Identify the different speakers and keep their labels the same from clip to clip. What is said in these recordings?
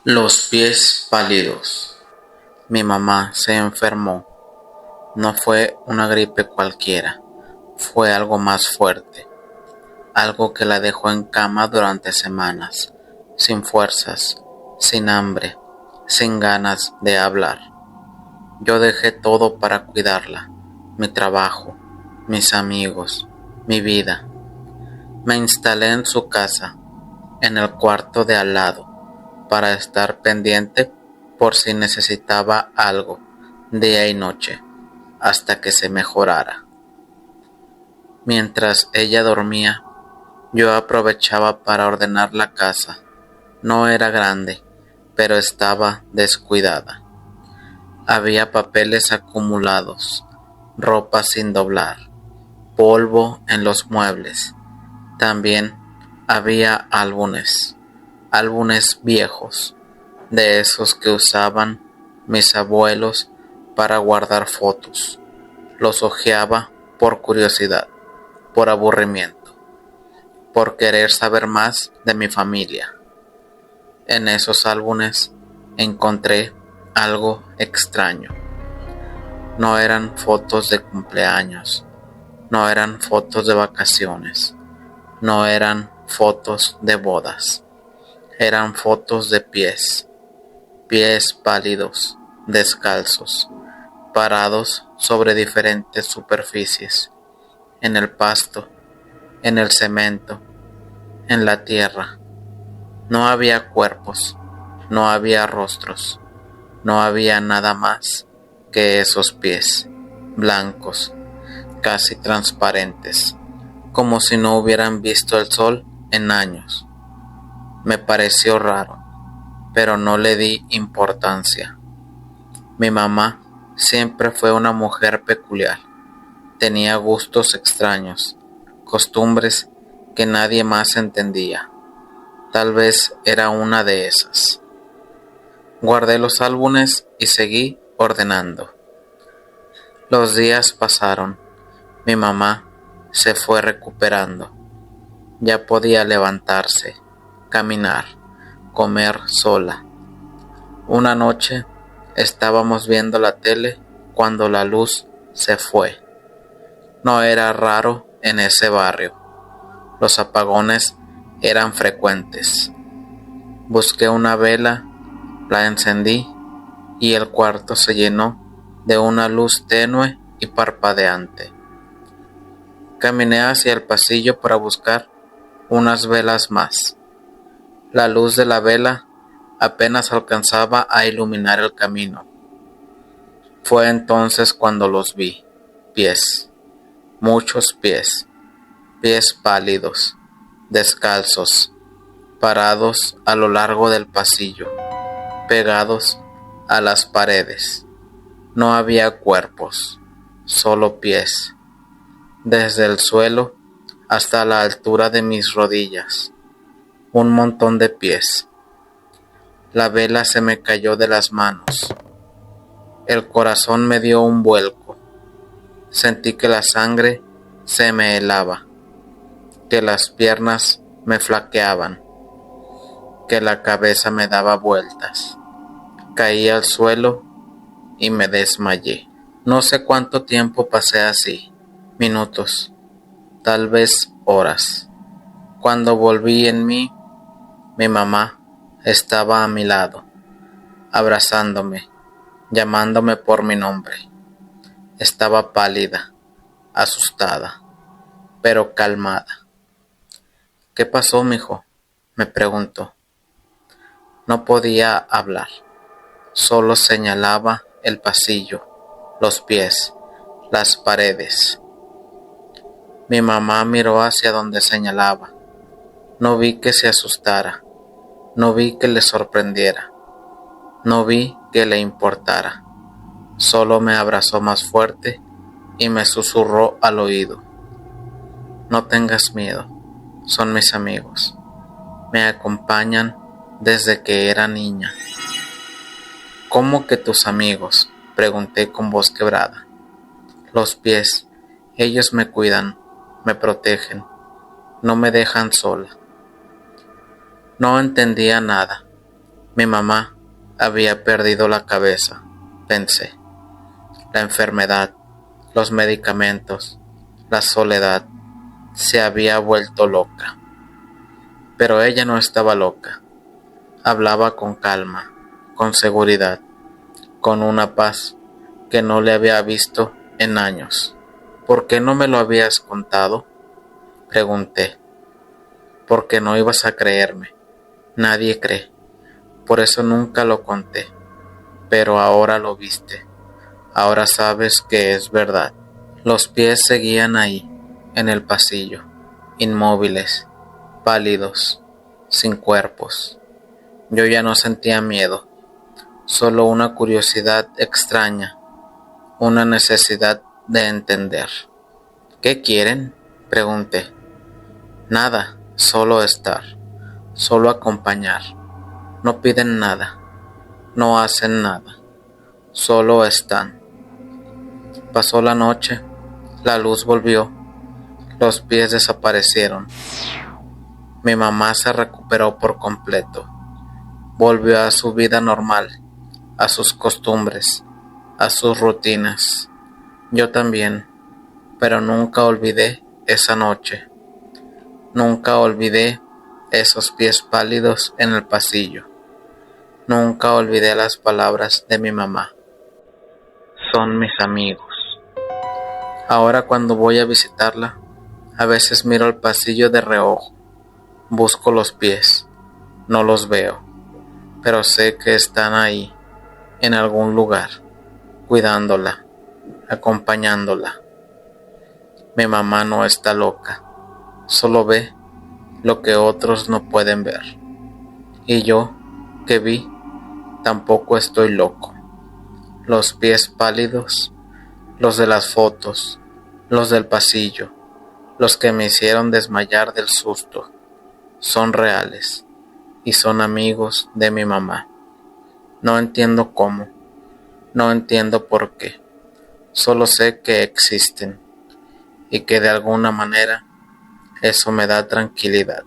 Speaker 1: Los pies pálidos. Mi mamá se enfermó. No fue una gripe cualquiera, fue algo más fuerte, algo que la dejó en cama durante semanas, sin fuerzas, sin hambre, sin ganas de hablar. Yo dejé todo para cuidarla, mi trabajo, mis amigos, mi vida. Me instalé en su casa, en el cuarto de al lado, para estar pendiente por si necesitaba algo, día y noche, hasta que se mejorara. Mientras ella dormía, yo aprovechaba para ordenar la casa. No era grande, pero estaba descuidada. Había papeles acumulados, ropa sin doblar, polvo en los muebles. También había álbumes viejos, de esos que usaban mis abuelos para guardar fotos. Los hojeaba por curiosidad, por aburrimiento, por querer saber más de mi familia. En esos álbumes encontré algo extraño. No eran fotos de cumpleaños, no eran fotos de vacaciones, no eran fotos de bodas, eran fotos de pies, pies pálidos, descalzos, parados sobre diferentes superficies, en el pasto, en el cemento, en la tierra. No había cuerpos, no había rostros, no había nada más que esos pies, blancos, casi transparentes, como si no hubieran visto el sol en años. Me pareció raro, pero no le di importancia. Mi mamá siempre fue una mujer peculiar. Tenía gustos extraños, costumbres que nadie más entendía. Tal vez era una de esas. Guardé los álbumes y seguí ordenando. Los días pasaron. Mi mamá se fue recuperando. Ya podía levantarse, caminar, comer sola. Una noche estábamos viendo la tele cuando la luz se fue. No era raro en ese barrio. Los apagones eran frecuentes. Busqué una vela, la encendí y el cuarto se llenó de una luz tenue y parpadeante. Caminé hacia el pasillo para buscar unas velas más. La luz de la vela apenas alcanzaba a iluminar el camino. Fue entonces cuando los vi. Pies, muchos pies, pies pálidos, descalzos, parados a lo largo del pasillo, pegados a las paredes. No había cuerpos, solo pies, desde el suelo hasta la altura de mis rodillas. Un montón de pies. La vela se me cayó de las manos. El corazón me dio un vuelco. Sentí que la sangre se me helaba, que las piernas me flaqueaban, que la cabeza me daba vueltas. Caí al suelo y me desmayé. No sé cuánto tiempo pasé así, minutos, tal vez horas. Cuando volví en mí, mi mamá estaba a mi lado, abrazándome, llamándome por mi nombre. Estaba pálida, asustada, pero calmada. ¿Qué pasó, mijo?, me preguntó. No podía hablar, solo señalaba el pasillo, los pies, las paredes. Mi mamá miró hacia donde señalaba. No vi que se asustara, no vi que le sorprendiera, no vi que le importara. Solo me abrazó más fuerte y me susurró al oído. No tengas miedo, son mis amigos. Me acompañan desde que era niña. ¿Cómo que tus amigos?, pregunté con voz quebrada. Los pies, ellos me cuidan, me protegen, no me dejan sola. No entendía nada. Mi mamá había perdido la cabeza, pensé. La enfermedad, los medicamentos, la soledad, se había vuelto loca. Pero ella no estaba loca. Hablaba con calma, con seguridad, con una paz que no le había visto en años. ¿Por qué no me lo habías contado?, pregunté. Porque no ibas a creerme. Nadie cree. Por eso nunca lo conté. Pero ahora lo viste. Ahora sabes que es verdad. Los pies seguían ahí, en el pasillo, inmóviles, pálidos, sin cuerpos. Yo ya no sentía miedo, solo una curiosidad extraña, una necesidad de entender. ¿Qué quieren?, pregunté. Nada, solo estar, solo acompañar. No piden nada, no hacen nada, solo están. Pasó la noche, la luz volvió, los pies desaparecieron. Mi mamá se recuperó por completo. Volvió a su vida normal, a sus costumbres, a sus rutinas. Yo también, pero nunca olvidé esa noche. Nunca olvidé esos pies pálidos en el pasillo. Nunca olvidé las palabras de mi mamá. Son mis amigos. Ahora cuando voy a visitarla, a veces miro el pasillo de reojo. Busco los pies. No los veo, pero sé que están ahí, en algún lugar, cuidándola, acompañándola. Mi mamá no está loca, solo ve lo que otros no pueden ver. Y yo, que vi, tampoco estoy loco. Los pies pálidos, los de las fotos, los del pasillo, los que me hicieron desmayar del susto, son reales y son amigos de mi mamá. No entiendo cómo, no entiendo por qué, solo sé que existen y que de alguna manera eso me da tranquilidad,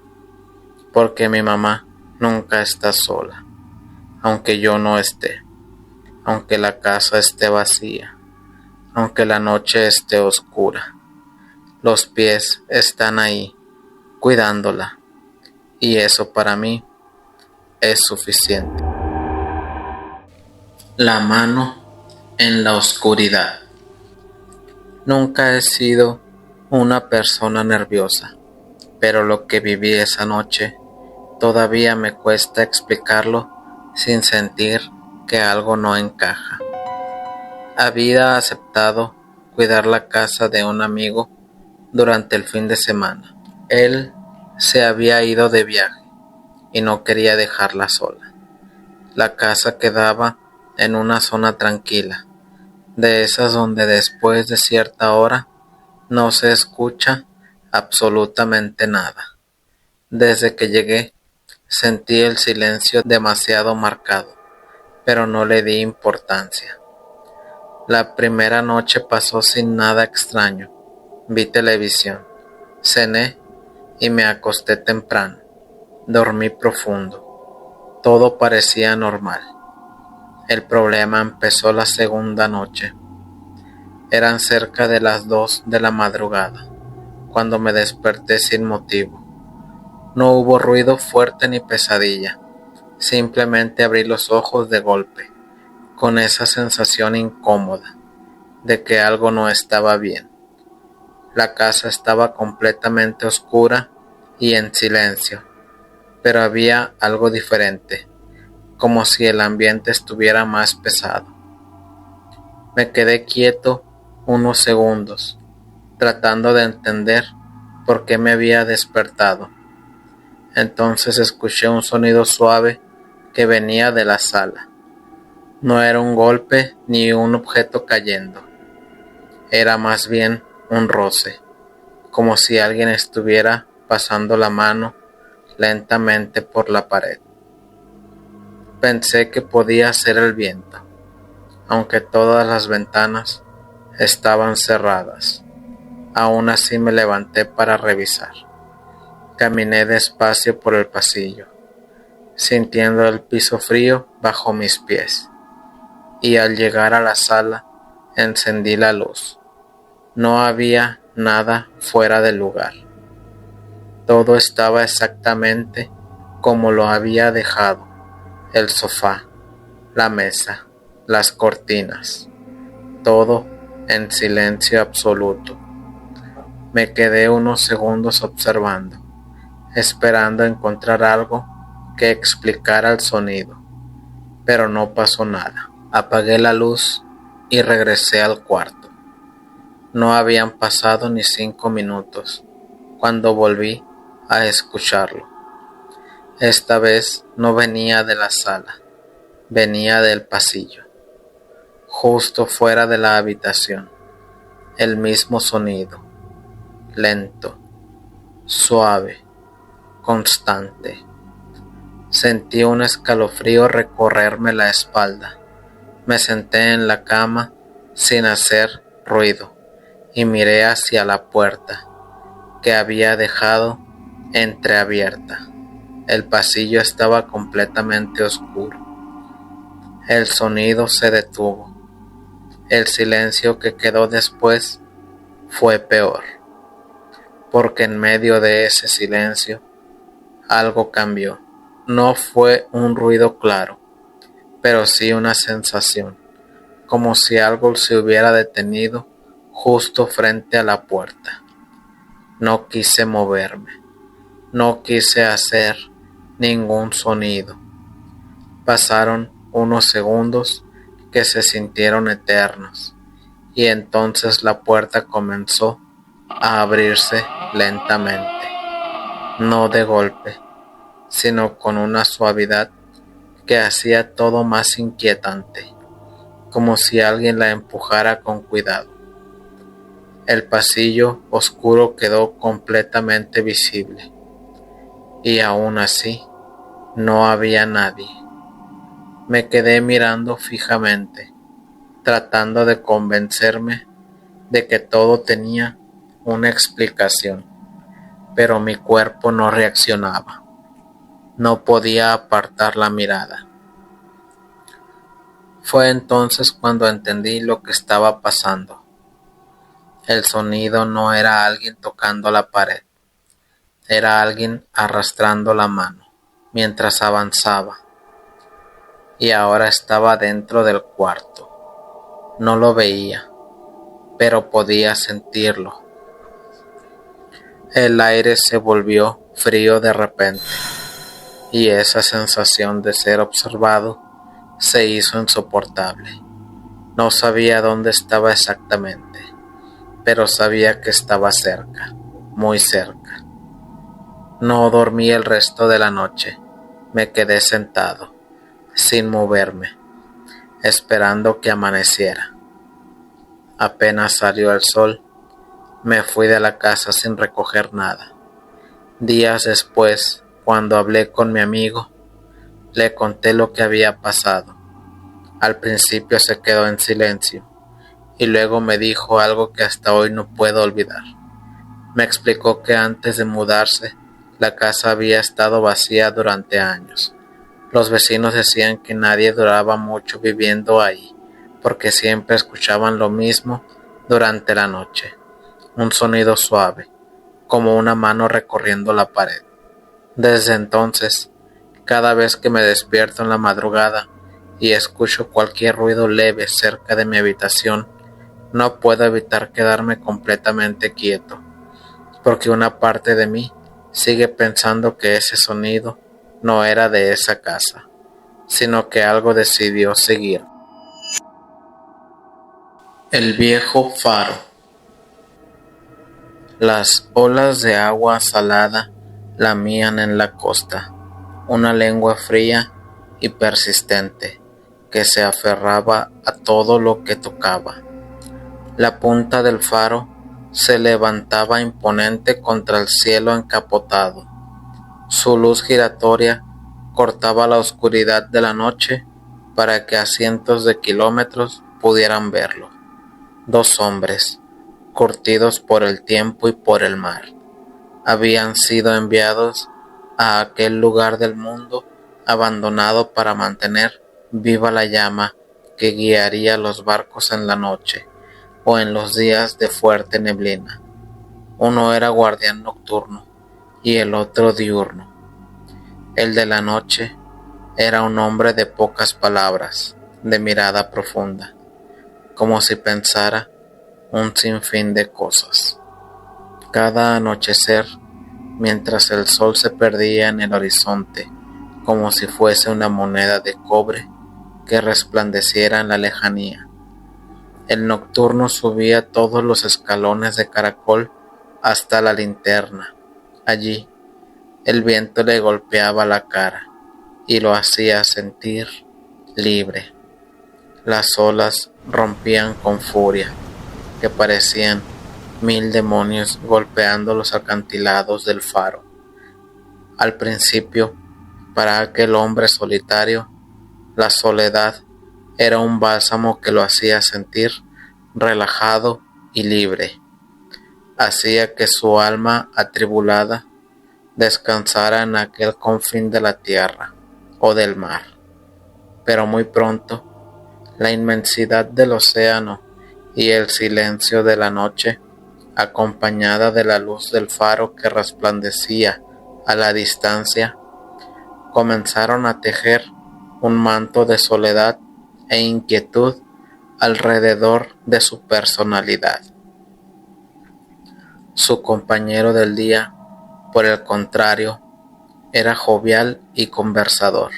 Speaker 1: porque mi mamá nunca está sola, aunque yo no esté, aunque la casa esté vacía, aunque la noche esté oscura. Los pies están ahí, cuidándola, y eso para mí es suficiente. La mano en la oscuridad. Nunca he sido una persona nerviosa, pero lo que viví esa noche todavía me cuesta explicarlo sin sentir que algo no encaja. Había aceptado cuidar la casa de un amigo durante el fin de semana. Él se había ido de viaje y no quería dejarla sola. La casa quedaba en una zona tranquila, de esas donde después de cierta hora no se escucha absolutamente nada. Desde que llegué, sentí el silencio demasiado marcado, pero no le di importancia. La primera noche pasó sin nada extraño. Vi televisión, cené y me acosté temprano. Dormí profundo. Todo parecía normal. El problema empezó la segunda noche. Eran cerca de las 2 de la madrugada, cuando me desperté sin motivo. No hubo ruido fuerte ni pesadilla. Simplemente abrí los ojos de golpe, con esa sensación incómoda de que algo no estaba bien. La casa estaba completamente oscura y en silencio, pero había algo diferente, como si el ambiente estuviera más pesado. Me quedé quieto unos segundos, tratando de entender por qué me había despertado. Entonces escuché un sonido suave que venía de la sala. No era un golpe ni un objeto cayendo. Era más bien un roce, como si alguien estuviera pasando la mano lentamente por la pared. Pensé que podía ser el viento, aunque todas las ventanas estaban cerradas. Aún así me levanté para revisar. Caminé despacio por el pasillo. sintiendo el piso frío bajo mis pies, y al llegar a la sala encendí la luz. No había nada fuera de lugar. Todo estaba exactamente como lo había dejado: el sofá, la mesa, las cortinas, todo en silencio absoluto. Me quedé unos segundos observando, esperando encontrar algo que explicara el sonido, pero no pasó nada. Apagué la luz y regresé al cuarto. No habían pasado ni 5 minutos cuando volví a escucharlo. Esta vez no venía de la sala, venía del pasillo, justo fuera de la habitación. El mismo sonido, lento, suave, constante. Sentí un escalofrío recorrerme la espalda. Me senté en la cama sin hacer ruido y miré hacia la puerta, que había dejado entreabierta. El pasillo estaba completamente oscuro. El sonido se detuvo. El silencio que quedó después fue peor, porque en medio de ese silencio algo cambió. No fue un ruido claro, pero sí una sensación, como si algo se hubiera detenido justo frente a la puerta. No quise moverme, no quise hacer ningún sonido. Pasaron unos segundos que se sintieron eternos, y entonces la puerta comenzó a abrirse lentamente, no de golpe, sino con una suavidad que hacía todo más inquietante, como si alguien la empujara con cuidado. El pasillo oscuro quedó completamente visible, y aún así no había nadie. Me quedé mirando fijamente, tratando de convencerme de que todo tenía una explicación, pero mi cuerpo no reaccionaba. No podía apartar la mirada. Fue entonces cuando entendí lo que estaba pasando. El sonido no era alguien tocando la pared, era alguien arrastrando la mano mientras avanzaba, y ahora estaba dentro del cuarto. No lo veía, pero podía sentirlo. El aire se volvió frío de repente, y esa sensación de ser observado se hizo insoportable. No sabía dónde estaba exactamente, pero sabía que estaba cerca, muy cerca. No dormí el resto de la noche. Me quedé sentado, sin moverme, esperando que amaneciera. Apenas salió el sol, me fui de la casa sin recoger nada. Días después, cuando hablé con mi amigo, le conté lo que había pasado. Al principio se quedó en silencio, y luego me dijo algo que hasta hoy no puedo olvidar. Me explicó que antes de mudarse, la casa había estado vacía durante años. Los vecinos decían que nadie duraba mucho viviendo ahí, porque siempre escuchaban lo mismo durante la noche, un sonido suave, como una mano recorriendo la pared. Desde entonces, cada vez que me despierto en la madrugada y escucho cualquier ruido leve cerca de mi habitación, no puedo evitar quedarme completamente quieto, porque una parte de mí sigue pensando que ese sonido no era de esa casa, sino que algo decidió seguir. El viejo faro. Las olas de agua salada lamían en la costa, una lengua fría y persistente que se aferraba a todo lo que tocaba. La punta del faro se levantaba imponente contra el cielo encapotado. Su luz giratoria cortaba la oscuridad de la noche para que a cientos de kilómetros pudieran verlo. Dos hombres, curtidos por el tiempo y por el mar, habían sido enviados a aquel lugar del mundo abandonado para mantener viva la llama que guiaría los barcos en la noche o en los días de fuerte neblina. Uno era guardián nocturno y el otro diurno. El de la noche era un hombre de pocas palabras, de mirada profunda, como si pensara un sinfín de cosas. Cada anochecer, mientras el sol se perdía en el horizonte, como si fuese una moneda de cobre que resplandeciera en la lejanía, el nocturno subía todos los escalones de caracol hasta la linterna. Allí, el viento le golpeaba la cara y lo hacía sentir libre. Las olas rompían con furia, que parecían 1000 demonios golpeando los acantilados del faro. Al principio, para aquel hombre solitario, la soledad era un bálsamo que lo hacía sentir relajado y libre. Hacía que su alma atribulada descansara en aquel confín de la tierra o del mar. Pero muy pronto, la inmensidad del océano y el silencio de la noche, acompañada de la luz del faro que resplandecía a la distancia, comenzaron a tejer un manto de soledad e inquietud alrededor de su personalidad. Su compañero del día, por el contrario, era jovial y conversador,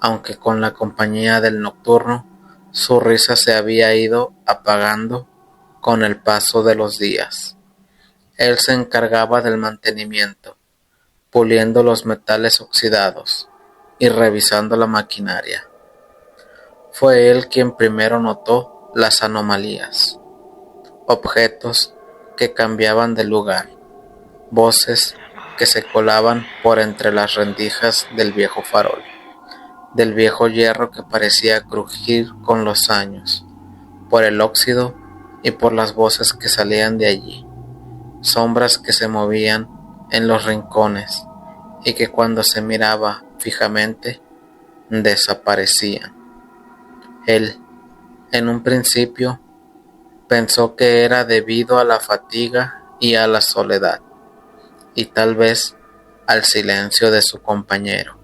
Speaker 1: aunque con la compañía del nocturno su risa se había ido apagando con el paso de los días. Él se encargaba del mantenimiento, puliendo los metales oxidados y revisando la maquinaria. Fue él quien primero notó las anomalías, objetos que cambiaban de lugar, voces que se colaban por entre las rendijas del viejo farol, del viejo hierro que parecía crujir con los años, por el óxido y por las voces que salían de allí, sombras que se movían en los rincones y que cuando se miraba fijamente desaparecían. Él, en un principio, pensó que era debido a la fatiga y a la soledad, y tal vez al silencio de su compañero,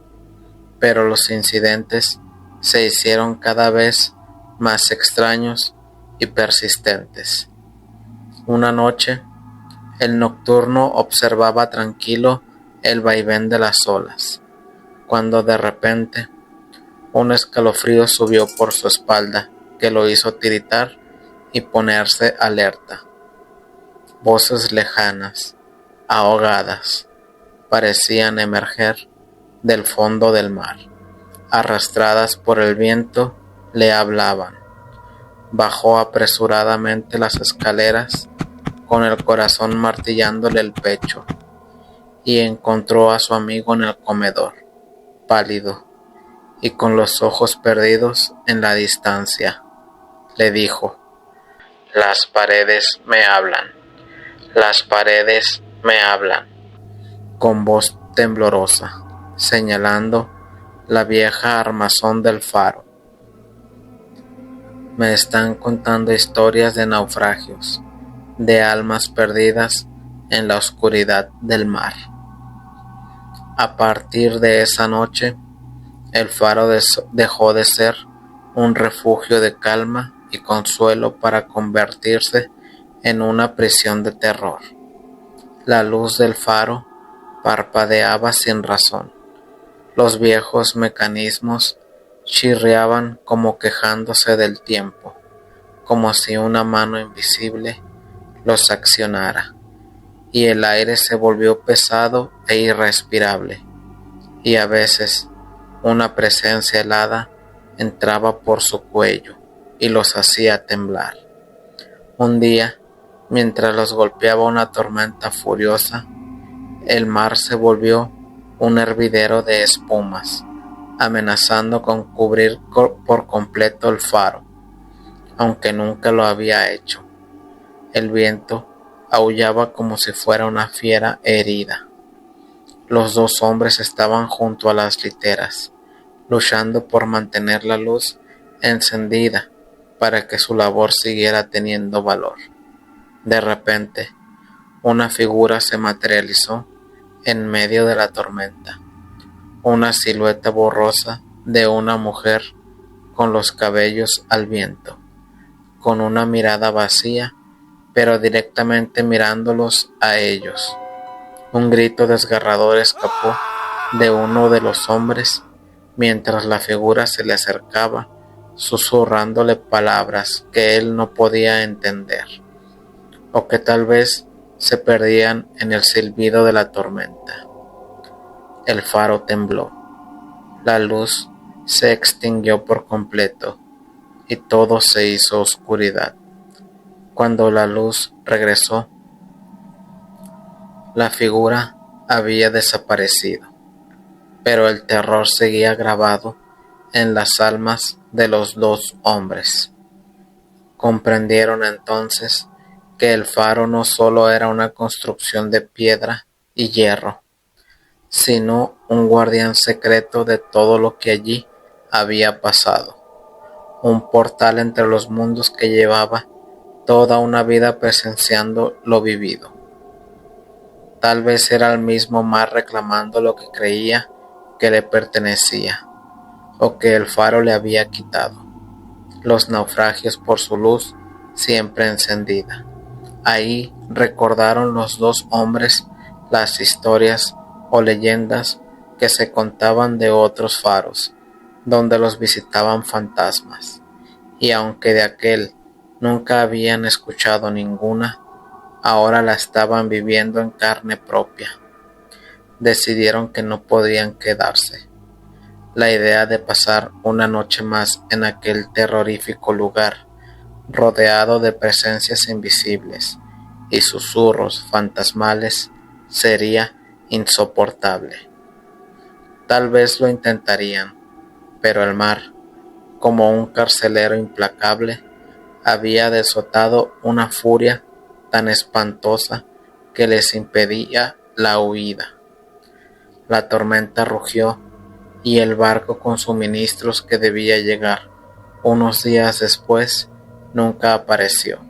Speaker 1: pero los incidentes se hicieron cada vez más extraños y persistentes. Una noche, el nocturno observaba tranquilo el vaivén de las olas, cuando de repente un escalofrío subió por su espalda que lo hizo tiritar y ponerse alerta. Voces lejanas, ahogadas, parecían emerger del fondo del mar. Arrastradas por el viento, le hablaban. Bajó apresuradamente las escaleras con el corazón martillándole el pecho y encontró a su amigo en el comedor, pálido y con los ojos perdidos en la distancia. Le dijo: «Las paredes me hablan, las paredes me hablan», con voz temblorosa, señalando la vieja armazón del faro. «Me están contando historias de naufragios, de almas perdidas en la oscuridad del mar». A partir de esa noche, el faro dejó de ser un refugio de calma y consuelo para convertirse en una prisión de terror. La luz del faro parpadeaba sin razón. Los viejos mecanismos chirriaban como quejándose del tiempo, como si una mano invisible los accionara, y el aire se volvió pesado e irrespirable, y a veces una presencia helada entraba por su cuello y los hacía temblar. Un día, mientras los golpeaba una tormenta furiosa, el mar se volvió un hervidero de espumas, amenazando con cubrir por completo el faro, aunque nunca lo había hecho. El viento aullaba como si fuera una fiera herida. Los dos hombres estaban junto a las literas, luchando por mantener la luz encendida para que su labor siguiera teniendo valor. De repente, una figura se materializó en medio de la tormenta, una silueta borrosa de una mujer con los cabellos al viento, con una mirada vacía, pero directamente mirándolos a ellos. Un grito desgarrador escapó de uno de los hombres mientras la figura se le acercaba, susurrándole palabras que él no podía entender, o que tal vez se perdían en el silbido de la tormenta. El faro tembló, la luz se extinguió por completo y todo se hizo oscuridad. Cuando la luz regresó, la figura había desaparecido, pero el terror seguía grabado en las almas de los dos hombres. Comprendieron entonces que el faro no solo era una construcción de piedra y hierro, sino un guardián secreto de todo lo que allí había pasado, un portal entre los mundos que llevaba toda una vida presenciando lo vivido. Tal vez era el mismo mar reclamando lo que creía que le pertenecía, o que el faro le había quitado. Los naufragios por su luz siempre encendida. Ahí recordaron los dos hombres las historias o leyendas que se contaban de otros faros, donde los visitaban fantasmas, y aunque de aquel nunca habían escuchado ninguna, ahora la estaban viviendo en carne propia. Decidieron que no podían quedarse. La idea de pasar una noche más en aquel terrorífico lugar, rodeado de presencias invisibles y susurros fantasmales, sería insoportable. Tal vez lo intentarían, pero el mar, como un carcelero implacable, había desatado una furia tan espantosa que les impedía la huida. La tormenta rugió y el barco con suministros que debía llegar unos días después nunca apareció.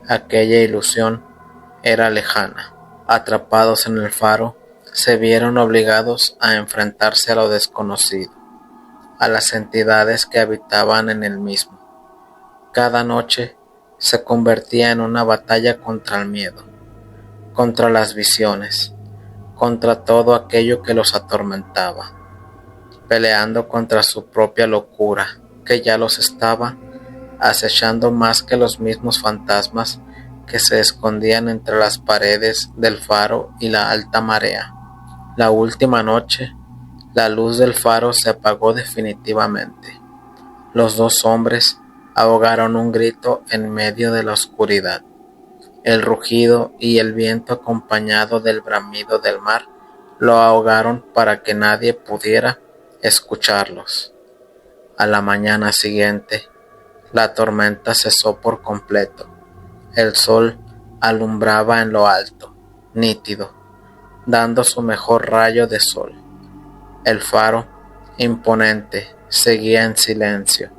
Speaker 1: Aquella ilusión era lejana. Atrapados en el faro, se vieron obligados a enfrentarse a lo desconocido, a las entidades que habitaban en el mismo. Cada noche se convertía en una batalla contra el miedo, contra las visiones, contra todo aquello que los atormentaba, peleando contra su propia locura, que ya los estaba acechando más que los mismos fantasmas que se escondían entre las paredes del faro y la alta marea. La última noche, la luz del faro se apagó definitivamente. Los dos hombres ahogaron un grito en medio de la oscuridad. El rugido y el viento, acompañado del bramido del mar, lo ahogaron para que nadie pudiera escucharlos. A la mañana siguiente, la tormenta cesó por completo. El sol alumbraba en lo alto, nítido, dando su mejor rayo de sol. El faro, imponente, seguía en silencio,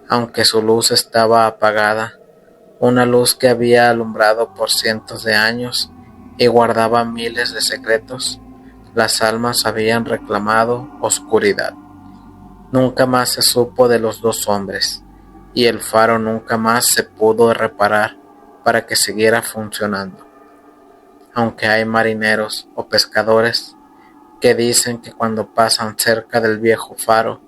Speaker 1: aunque su luz estaba apagada, una luz que había alumbrado por cientos de años y guardaba miles de secretos. Las almas habían reclamado oscuridad. Nunca más se supo de los dos hombres, y el faro nunca más se pudo reparar para que siguiera funcionando. Aunque hay marineros o pescadores que dicen que cuando pasan cerca del viejo faro,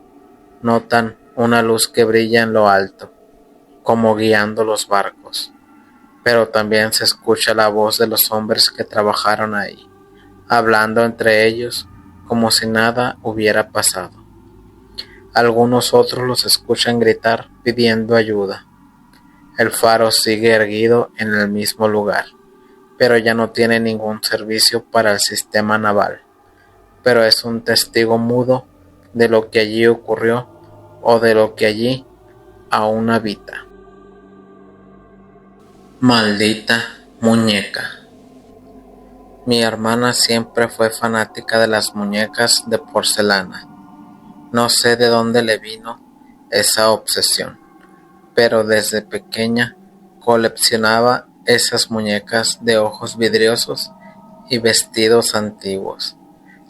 Speaker 1: notan una luz que brilla en lo alto, como guiando los barcos. Pero también se escucha la voz de los hombres que trabajaron ahí, hablando entre ellos como si nada hubiera pasado. Algunos otros los escuchan gritar pidiendo ayuda. El faro sigue erguido en el mismo lugar, pero ya no tiene ningún servicio para el sistema naval. Pero es un testigo mudo de lo que allí ocurrió o de lo que allí aún habita. Maldita muñeca. Mi hermana siempre fue fanática de las muñecas de porcelana. No sé de dónde le vino esa obsesión, pero desde pequeña coleccionaba esas muñecas de ojos vidriosos y vestidos antiguos.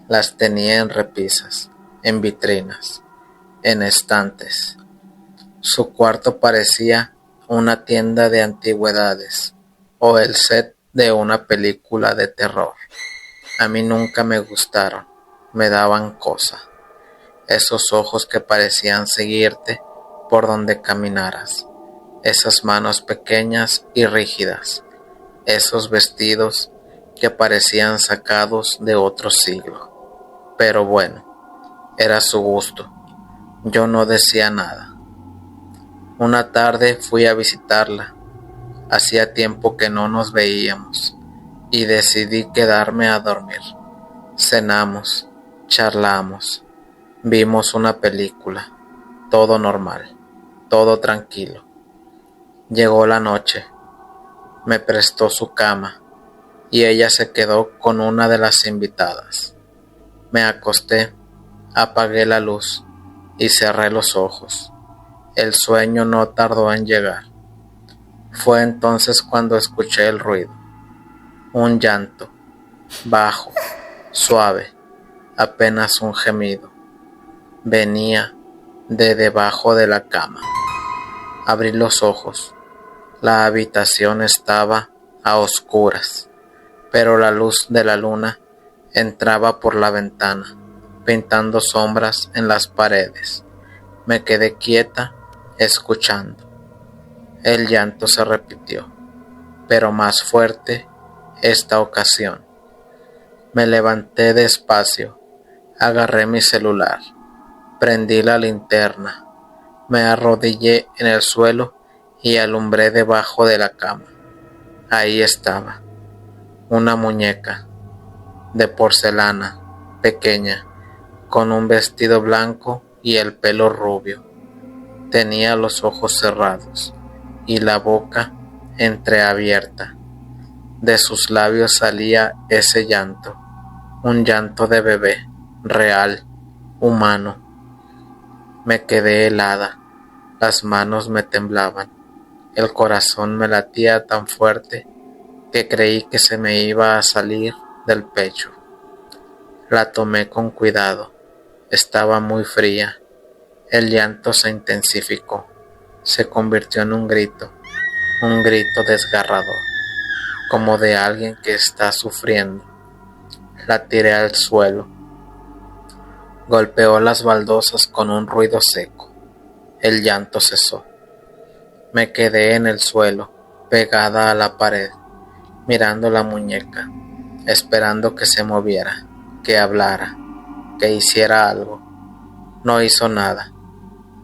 Speaker 1: Las tenía en repisas, en vitrinas, en estantes. Su cuarto parecía una tienda de antigüedades o el set de una película de terror. A mí nunca me gustaron, me daban cosa. Esos ojos que parecían seguirte por donde caminaras, esas manos pequeñas y rígidas, esos vestidos que parecían sacados de otro siglo. Pero bueno, era su gusto. Yo no decía nada. Una tarde fui a visitarla. Hacía tiempo que no nos veíamos y decidí quedarme a dormir. Cenamos, charlamos, vimos una película, todo normal, todo tranquilo. Llegó la noche, me prestó su cama y ella se quedó con una de las invitadas. Me acosté, apagué la luz y cerré los ojos. El sueño no tardó en llegar. Fue entonces cuando escuché el ruido. Un llanto, bajo, suave, apenas un gemido. Venía de debajo de la cama. Abrí los ojos. La habitación estaba a oscuras, pero la luz de la luna entraba por la ventana, pintando sombras en las paredes. Me quedé quieta, escuchando. El llanto se repitió, pero más fuerte esta ocasión. Me levanté despacio, agarré mi celular, prendí la linterna, me arrodillé en el suelo y alumbré debajo de la cama. Ahí estaba, una muñeca de porcelana, pequeña, con un vestido blanco y el pelo rubio. Tenía los ojos cerrados y la boca entreabierta. De sus labios salía ese llanto, un llanto de bebé, real, humano. Me quedé helada, las manos me temblaban, el corazón me latía tan fuerte que creí que se me iba a salir del pecho. La tomé con cuidado, estaba muy fría. El llanto se intensificó, se convirtió en un grito desgarrador, como de alguien que está sufriendo. La tiré al suelo. Golpeó las baldosas con un ruido seco. El llanto cesó. Me quedé en el suelo, pegada a la pared, mirando la muñeca, esperando que se moviera, que hablara, que hiciera algo. No hizo nada,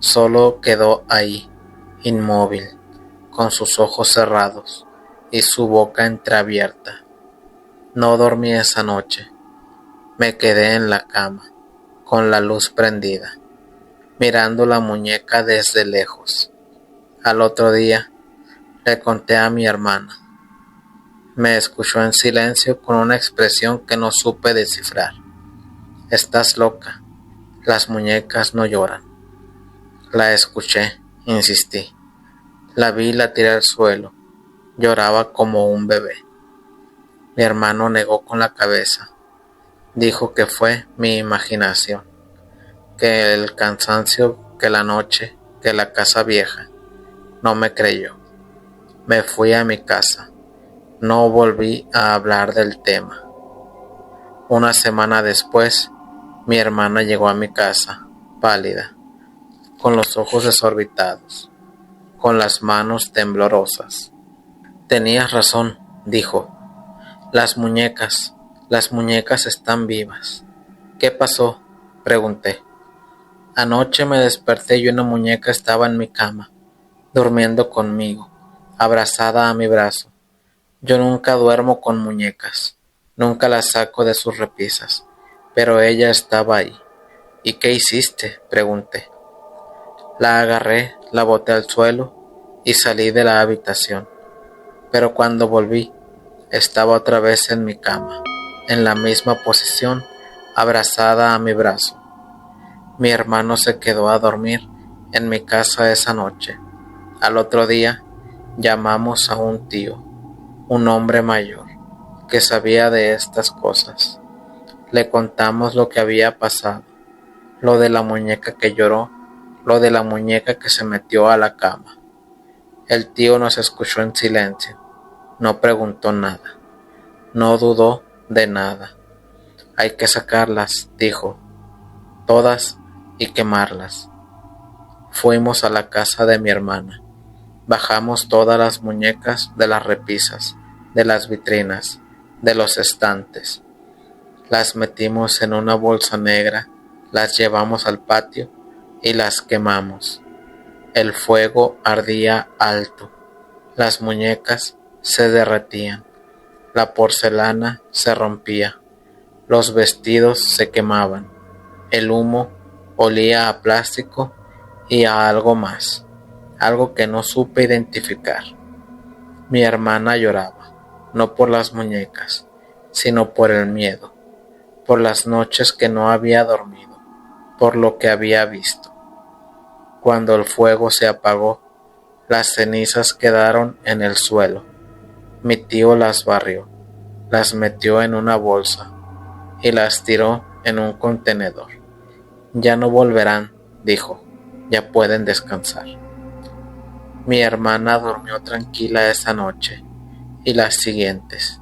Speaker 1: solo quedó ahí, inmóvil, con sus ojos cerrados y su boca entreabierta. No dormí esa noche. Me quedé en la cama, con la luz prendida, mirando la muñeca desde lejos. Al otro día, le conté a mi hermana. Me escuchó en silencio con una expresión que no supe descifrar. Estás loca, las muñecas no lloran. La escuché, insistí. La vi y la tiré al suelo. Lloraba como un bebé. Mi hermano negó con la cabeza. Dijo que fue mi imaginación, que el cansancio, que la noche, que la casa vieja. No me creyó. Me fui a mi casa. No volví a hablar del tema. Una semana después, mi hermana llegó a mi casa, pálida, con los ojos desorbitados, con las manos temblorosas. Tenías razón, dijo. Las muñecas están vivas. ¿Qué pasó?, pregunté. Anoche me desperté y una muñeca estaba en mi cama, durmiendo conmigo, abrazada a mi brazo. Yo nunca duermo con muñecas, nunca las saco de sus repisas, pero ella estaba ahí. ¿Y qué hiciste?, pregunté. La agarré, la boté al suelo y salí de la habitación. Pero cuando volví, estaba otra vez en mi cama, en la misma posición, abrazada a mi brazo. Mi hermano se quedó a dormir en mi casa esa noche. Al otro día llamamos a un tío, un hombre mayor, que sabía de estas cosas. Le contamos lo que había pasado, lo de la muñeca que lloró, lo de la muñeca que se metió a la cama. El tío nos escuchó en silencio, no preguntó nada, no dudó de nada. Hay que sacarlas, dijo, todas y quemarlas. Fuimos a la casa de mi hermana. Bajamos todas las muñecas de las repisas, de las vitrinas, de los estantes. Las metimos en una bolsa negra, las llevamos al patio y las quemamos. El fuego ardía alto. Las muñecas se derretían. La porcelana se rompía. Los vestidos se quemaban. El humo olía a plástico y a algo más, algo que no supe identificar. Mi hermana lloraba, no por las muñecas, sino por el miedo, por las noches que no había dormido, por lo que había visto. Cuando el fuego se apagó, las cenizas quedaron en el suelo. Mi tío las barrió, las metió en una bolsa y las tiró en un contenedor. Ya no volverán, dijo, ya pueden descansar. Mi hermana durmió tranquila esa noche y las siguientes.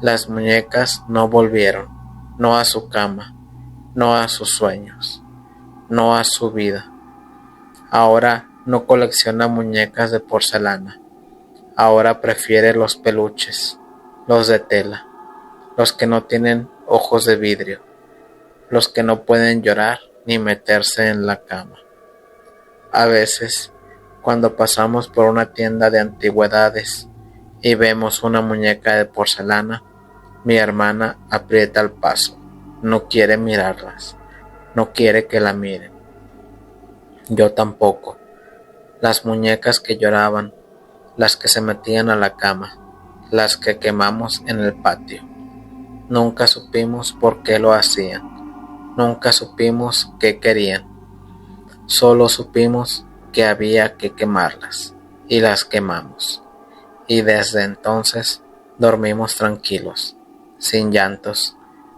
Speaker 1: Las muñecas no volvieron, no a su cama, no a sus sueños, no a su vida. Ahora no colecciona muñecas de porcelana. Ahora prefiere los peluches, los de tela, los que no tienen ojos de vidrio, los que no pueden llorar ni meterse en la cama. A veces, cuando pasamos por una tienda de antigüedades y vemos una muñeca de porcelana, mi hermana aprieta el paso. No quiere mirarlas, no quiere que la miren. Yo tampoco. Las muñecas que lloraban, las que se metían a la cama, las que quemamos en el patio. Nunca supimos por qué lo hacían, nunca supimos qué querían. Solo supimos que había que quemarlas y las quemamos. Y desde entonces dormimos tranquilos, sin llantos,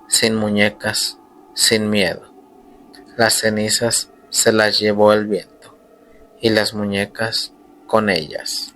Speaker 1: sin muñecas, sin miedo. Las cenizas se las llevó el viento y las muñecas con ellas.